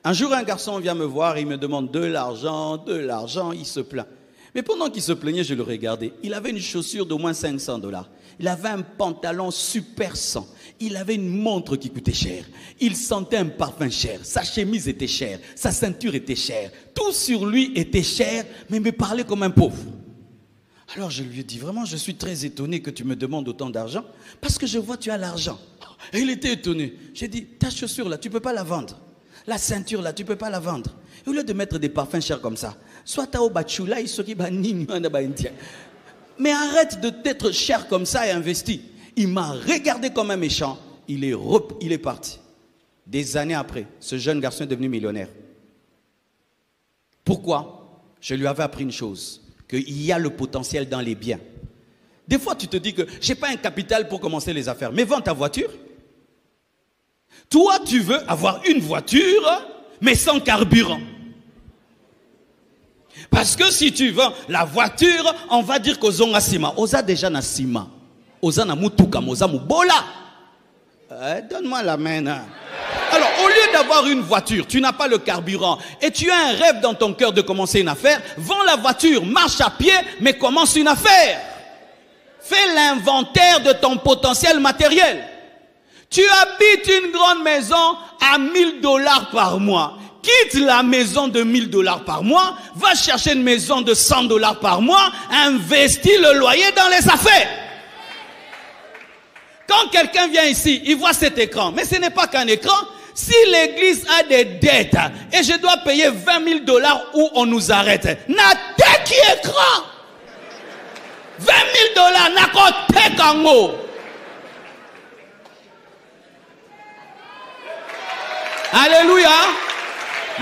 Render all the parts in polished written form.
Un jour, un garçon vient me voir, il me demande de l'argent, il se plaint. Mais pendant qu'il se plaignait, je le regardais. Il avait une chaussure d'au moins 500 $. Il avait un pantalon super 100. Il avait une montre qui coûtait cher. Il sentait un parfum cher. Sa chemise était chère. Sa ceinture était chère. Tout sur lui était cher, mais il me parlait comme un pauvre. Alors je lui ai dit, vraiment, je suis très étonné que tu me demandes autant d'argent, parce que je vois que tu as l'argent. Et il était étonné. J'ai dit, ta chaussure là, tu ne peux pas la vendre. La ceinture là, tu ne peux pas la vendre. Et au lieu de mettre des parfums chers comme ça, soit tu as au bachula, mais arrête de t'être cher comme ça et investis. Il m'a regardé comme un méchant. Il est parti. Des années après, ce jeune garçon est devenu millionnaire. Pourquoi? Je lui avais appris une chose, qu'il y a le potentiel dans les biens. Des fois, tu te dis que je n'ai pas un capital pour commencer les affaires. Mais vends ta voiture. Toi, tu veux avoir une voiture, mais sans carburant. Parce que si tu vends la voiture, on va dire qu'aux ont sima. Oza déjà na sima. Oza na mutuka, oza mubola. Donne-moi la main. Alors, au lieu d'avoir une voiture, tu n'as pas le carburant et tu as un rêve dans ton cœur de commencer une affaire, vends la voiture, marche à pied, mais commence une affaire. Fais l'inventaire de ton potentiel matériel. Tu habites une grande maison à 1000 $ par mois. Quitte la maison de 1000 $ par mois, va chercher une maison de 100 $ par mois, investis le loyer dans les affaires. Quand quelqu'un vient ici, il voit cet écran, mais ce n'est pas qu'un écran. Si l'église a des dettes et je dois payer 20 000 $ où on nous arrête, n'a tête qui écran. 20 000 $ n'a qu'au tête en haut. Alléluia.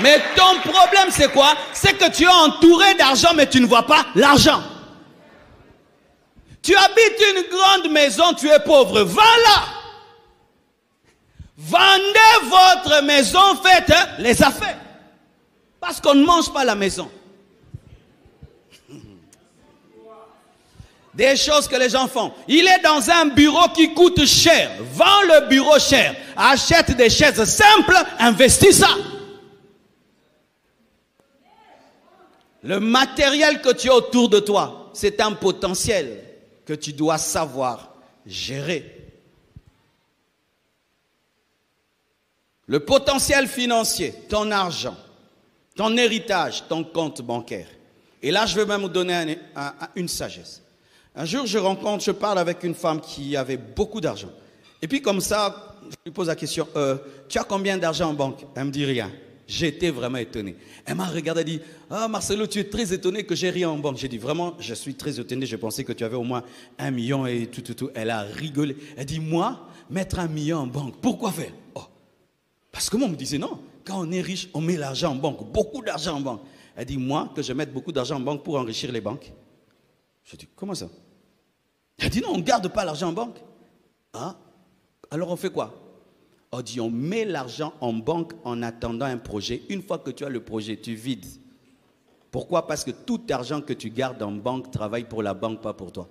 Mais ton problème c'est quoi? C'est que tu es entouré d'argent mais tu ne vois pas l'argent. Tu habites une grande maison, tu es pauvre. Va-la. Vendez votre maison, faites les affaires. Parce qu'on ne mange pas la maison. Des choses que les gens font. Il est dans un bureau qui coûte cher. Vends le bureau cher. Achète des chaises simples, investis ça. Le matériel que tu as autour de toi, c'est un potentiel que tu dois savoir gérer. Le potentiel financier, ton argent, ton héritage, ton compte bancaire. Et là, je vais même vous donner une sagesse. Un jour, je parle avec une femme qui avait beaucoup d'argent. Et puis comme ça, je lui pose la question, tu as combien d'argent en banque? Elle me dit rien. J'étais vraiment étonné. Elle m'a regardé et dit, ah Marcelo, tu es très étonné que j'ai rien en banque. J'ai dit, vraiment, je suis très étonné. Je pensais que tu avais au moins 1 million et tout. Elle a rigolé. Elle dit, moi, mettre 1 million en banque, pourquoi faire? Oh. Parce que moi, on me disait, non, quand on est riche, on met l'argent en banque, beaucoup d'argent en banque. Elle dit, moi, que je mette beaucoup d'argent en banque pour enrichir les banques. Je dis, comment ça? Elle dit, non, on ne garde pas l'argent en banque. Ah, alors on fait quoi? On dit, on met l'argent en banque en attendant un projet. Une fois que tu as le projet, tu vides. Pourquoi? Parce que tout argent que tu gardes en banque travaille pour la banque, pas pour toi.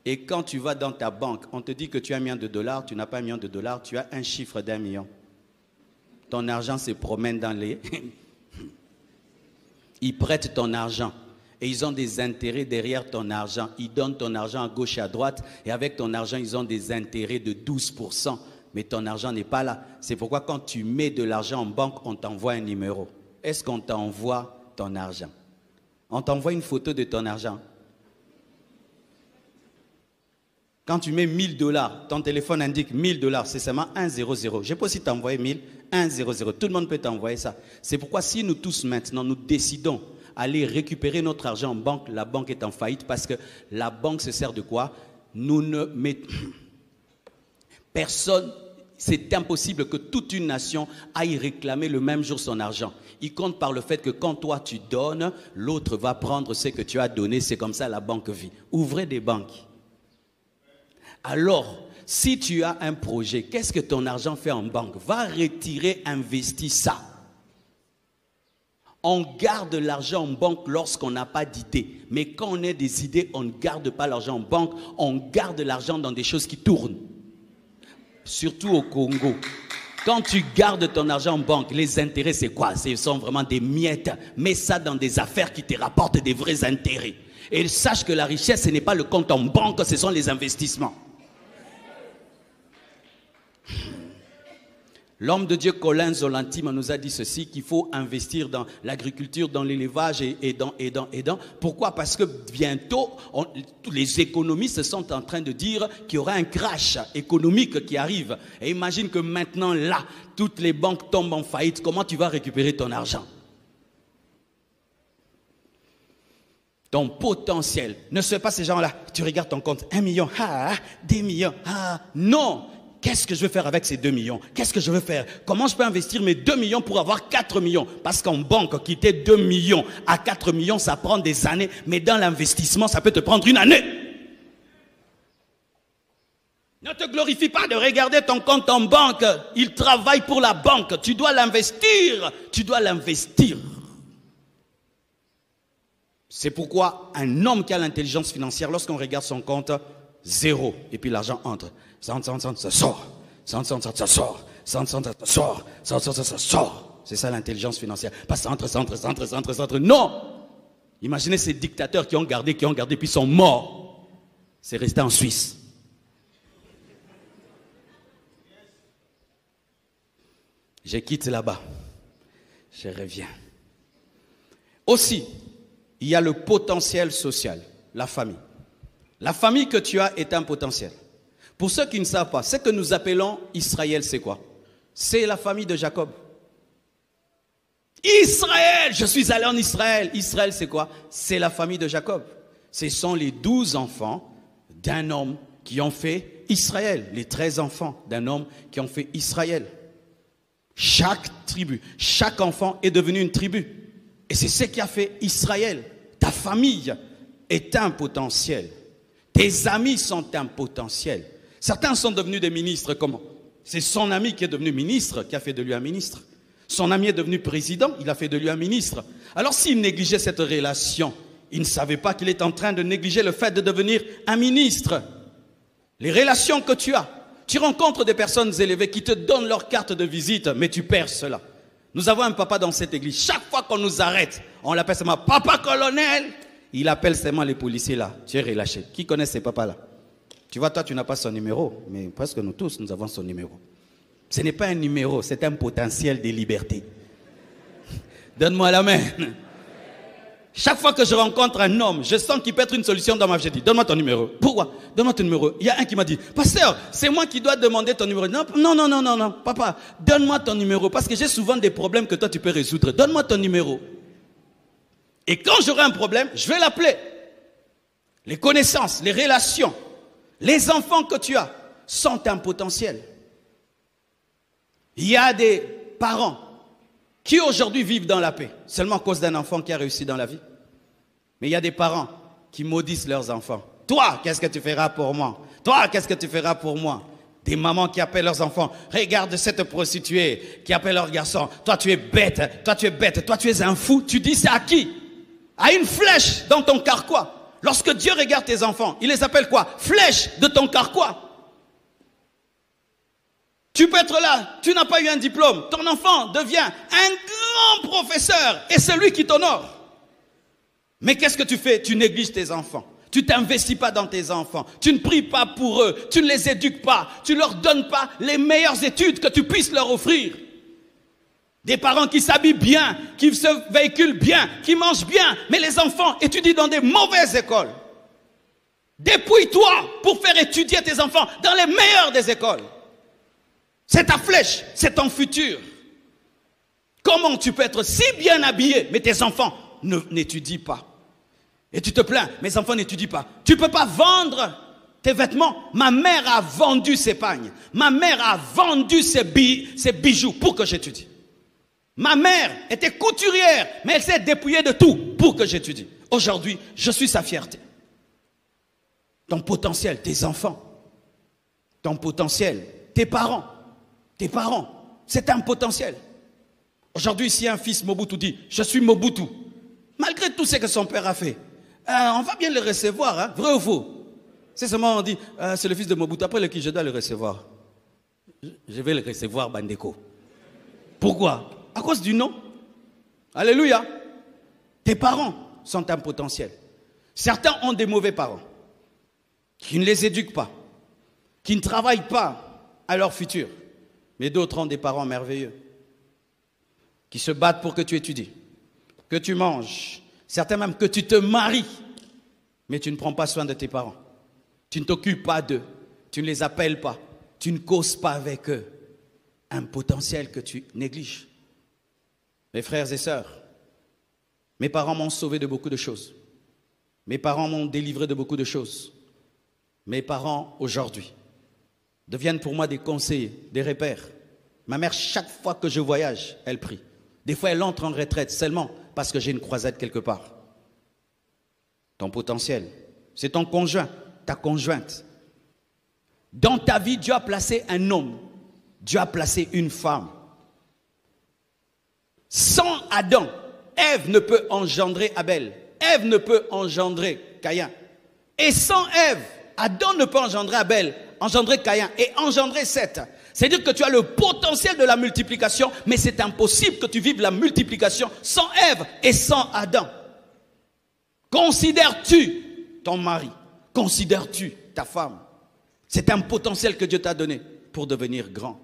Et quand tu vas dans ta banque, on te dit que tu as $1 million, tu n'as pas $1 million, tu as un chiffre d'1 million. Ton argent se promène dans les... Ils prêtent ton argent. Et ils ont des intérêts derrière ton argent. Ils donnent ton argent à gauche et à droite. Et avec ton argent, ils ont des intérêts de 12%. Mais ton argent n'est pas là. C'est pourquoi quand tu mets de l'argent en banque, on t'envoie un numéro. Est-ce qu'on t'envoie ton argent? On t'envoie une photo de ton argent. Quand tu mets 1 000 $, ton téléphone indique 1 000 $. C'est seulement 1 0 0. Je peux aussi t'envoyer 1000, 1 0 0. Tout le monde peut t'envoyer ça. C'est pourquoi si nous tous maintenant, nous décidons aller récupérer notre argent en banque, la banque est en faillite parce que la banque se sert de quoi? Nous ne mettons... Personne... C'est impossible que toute une nation aille réclamer le même jour son argent. Il compte par le fait que quand toi tu donnes, l'autre va prendre ce que tu as donné. C'est comme ça la banque vit. Ouvrez des banques. Alors, si tu as un projet, qu'est-ce que ton argent fait en banque? Va retirer, investis ça. On garde l'argent en banque lorsqu'on n'a pas d'idée. Mais quand on a des idées, on ne garde pas l'argent en banque. On garde l'argent dans des choses qui tournent. Surtout au Congo. Quand tu gardes ton argent en banque, les intérêts, c'est quoi? Ce sont vraiment des miettes. Mets ça dans des affaires qui te rapportent des vrais intérêts. Et sache que la richesse, ce n'est pas le compte en banque, ce sont les investissements. L'homme de Dieu Colin Zolantime nous a dit ceci, qu'il faut investir dans l'agriculture, dans l'élevage et dans. Pourquoi? Parce que bientôt, les économistes sont en train de dire qu'il y aura un crash économique qui arrive. Et imagine que maintenant, là, toutes les banques tombent en faillite. Comment tu vas récupérer ton argent? Ton potentiel. Ne sois pas ces gens-là. Tu regardes ton compte, 1 million, 2 millions, non. Qu'est-ce que je vais faire avec ces 2 millions? Qu'est-ce que je vais faire? Comment je peux investir mes 2 millions pour avoir 4 millions? Parce qu'en banque, quitter 2 millions à 4 millions, ça prend des années. Mais dans l'investissement, ça peut te prendre une année. Ne te glorifie pas de regarder ton compte en banque. Il travaille pour la banque. Tu dois l'investir. Tu dois l'investir. C'est pourquoi un homme qui a l'intelligence financière, lorsqu'on regarde son compte, 0. Et puis l'argent entre. Ça sort. Ça sort. Ça sort. C'est ça l'intelligence financière. Pas ça entre. Non. Imaginez ces dictateurs qui ont gardé, puis sont morts. C'est resté en Suisse. Je quitte là-bas. Je reviens. Aussi, il y a le potentiel social, la famille. La famille que tu as est un potentiel. Pour ceux qui ne savent pas, ce que nous appelons Israël, c'est quoi? C'est la famille de Jacob. Israël, je suis allé en Israël. Israël, c'est quoi? C'est la famille de Jacob. Ce sont les 12 enfants d'un homme qui ont fait Israël. Les 13 enfants d'un homme qui ont fait Israël. Chaque tribu, chaque enfant est devenu une tribu. Et c'est ce qui a fait Israël. Ta famille est un potentiel. Tes amis sont un potentiel. Certains sont devenus des ministres. Comment? C'est son ami qui est devenu ministre qui a fait de lui un ministre. Son ami est devenu président, il a fait de lui un ministre. Alors s'il négligeait cette relation, il ne savait pas qu'il est en train de négliger le fait de devenir un ministre. Les relations que tu as, tu rencontres des personnes élevées qui te donnent leur carte de visite, mais tu perds cela. Nous avons un papa dans cette église. Chaque fois qu'on nous arrête, on l'appelle seulement papa colonel. Il appelle seulement les policiers là. Tu es relâché. Qui connaît ces papas-là? Tu vois, toi, tu n'as pas son numéro. Mais presque nous tous, nous avons son numéro. Ce n'est pas un numéro, c'est un potentiel de liberté. Donne-moi la main. Chaque fois que je rencontre un homme, je sens qu'il peut être une solution dans ma vie. Je dis, donne-moi ton numéro. Pourquoi? Donne-moi ton numéro. Il y a un qui m'a dit, pasteur, c'est moi qui dois demander ton numéro. Non, papa, donne-moi ton numéro. Parce que j'ai souvent des problèmes que toi tu peux résoudre. Donne-moi ton numéro. Et quand j'aurai un problème, je vais l'appeler. Les connaissances, les relations, les enfants que tu as sont un potentiel. Il y a des parents qui aujourd'hui vivent dans la paix, seulement à cause d'un enfant qui a réussi dans la vie. Mais il y a des parents qui maudissent leurs enfants. Toi, qu'est-ce que tu feras pour moi? Toi, qu'est-ce que tu feras pour moi? Des mamans qui appellent leurs enfants. Regarde cette prostituée qui appelle leur garçon. Toi, tu es bête. Toi, tu es bête. Toi, tu es un fou. Tu dis c'est à qui? À une flèche dans ton carquois. Lorsque Dieu regarde tes enfants, il les appelle quoi? Flèche de ton carquois. Tu peux être là, tu n'as pas eu un diplôme. Ton enfant devient un grand professeur et c'est lui qui t'honore. Mais qu'est-ce que tu fais? Tu négliges tes enfants. Tu ne t'investis pas dans tes enfants. Tu ne pries pas pour eux. Tu ne les éduques pas. Tu ne leur donnes pas les meilleures études que tu puisses leur offrir. Des parents qui s'habillent bien, qui se véhiculent bien, qui mangent bien. Mais les enfants étudient dans des mauvaises écoles. Dépouille-toi pour faire étudier tes enfants dans les meilleures des écoles. C'est ta flèche, c'est ton futur. Comment tu peux être si bien habillé, mais tes enfants n'étudient pas? Et tu te plains, mes enfants n'étudient pas. Tu ne peux pas vendre tes vêtements. Ma mère a vendu ses pagnes. Ma mère a vendu ses bijoux pour que j'étudie. Ma mère était couturière, mais elle s'est dépouillée de tout pour que j'étudie. Aujourd'hui, je suis sa fierté. Ton potentiel, tes enfants. Ton potentiel, tes parents. Tes parents, c'est un potentiel. Aujourd'hui, si un fils Mobutu dit, je suis Mobutu, malgré tout ce que son père a fait, on va bien le recevoir, hein? Vrai ou faux? C'est seulement on dit, c'est le fils de Mobutu, après le qui je dois le recevoir. je vais le recevoir, Bandeko. Pourquoi? À cause du nom. Alléluia. Tes parents sont un potentiel. Certains ont des mauvais parents qui ne les éduquent pas, qui ne travaillent pas à leur futur. Mais d'autres ont des parents merveilleux qui se battent pour que tu étudies, que tu manges, certains même que tu te maries, mais tu ne prends pas soin de tes parents. Tu ne t'occupes pas d'eux, tu ne les appelles pas, tu ne causes pas avec eux. Un potentiel que tu négliges. Mes frères et sœurs, mes parents m'ont sauvé de beaucoup de choses. Mes parents m'ont délivré de beaucoup de choses. Mes parents, aujourd'hui, deviennent pour moi des conseillers, des repères. Ma mère, chaque fois que je voyage, elle prie. Des fois, elle entre en retraite seulement parce que j'ai une croisade quelque part. Ton potentiel, c'est ton conjoint, ta conjointe. Dans ta vie, Dieu a placé un homme. Dieu a placé une femme. Sans Adam, Ève ne peut engendrer Abel. Ève ne peut engendrer Caïn. Et sans Ève, Adam ne peut engendrer Abel, engendrer Caïn et engendrer Seth. C'est-à-dire que tu as le potentiel de la multiplication, mais c'est impossible que tu vives la multiplication sans Ève et sans Adam. Considères-tu ton mari? Considères-tu ta femme? C'est un potentiel que Dieu t'a donné pour devenir grand.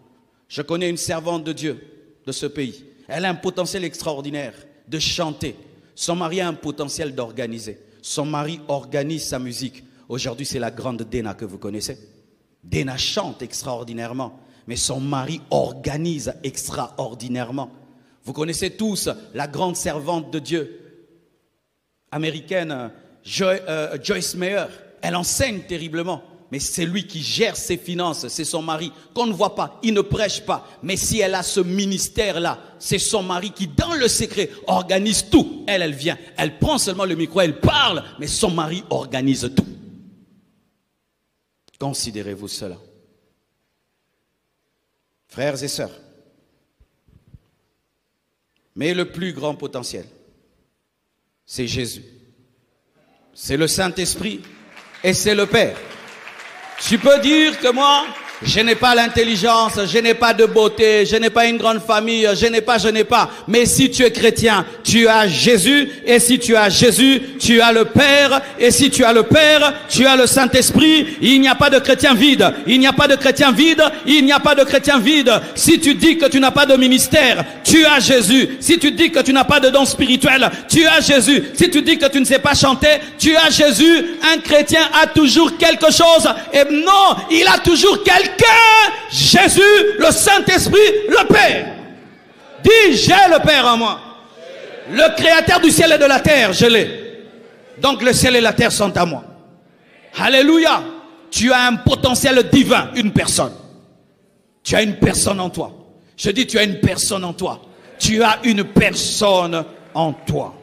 Je connais une servante de Dieu de ce pays. Elle a un potentiel extraordinaire de chanter. Son mari a un potentiel d'organiser. Son mari organise sa musique. Aujourd'hui, c'est la grande Dena que vous connaissez. Dena chante extraordinairement, mais son mari organise extraordinairement. Vous connaissez tous la grande servante de Dieu américaine, Joyce Meyer. Elle enseigne terriblement. Mais c'est lui qui gère ses finances, c'est son mari, qu'on ne voit pas, il ne prêche pas. Mais si elle a ce ministère-là, c'est son mari qui, dans le secret, organise tout. Elle vient, elle prend seulement le micro, elle parle, mais son mari organise tout. Considérez-vous cela. Frères et sœurs, mais le plus grand potentiel, c'est Jésus. C'est le Saint-Esprit et c'est le Père. Tu peux dire que moi, je n'ai pas l'intelligence, je n'ai pas de beauté, je n'ai pas une grande famille, je n'ai pas. Mais si tu es chrétien, tu as Jésus. Et si tu as Jésus, tu as le Père. Et si tu as le Père, tu as le Saint-Esprit. Il n'y a pas de chrétien vide. Il n'y a pas de chrétien vide. Il n'y a pas de chrétien vide. Si tu dis que tu n'as pas de ministère, tu as Jésus. Si tu dis que tu n'as pas de don spirituel, tu as Jésus. Si tu dis que tu ne sais pas chanter, tu as Jésus. Un chrétien a toujours quelque chose. Et non, il a toujours quelqu'un. Jésus, le Saint-Esprit, le Père. Dis, j'ai le Père en moi. Le créateur du ciel et de la terre, je l'ai. Donc le ciel et la terre sont à moi. Alléluia. Tu as un potentiel divin, une personne. Tu as une personne en toi. Je dis, tu as une personne en toi. Tu as une personne en toi.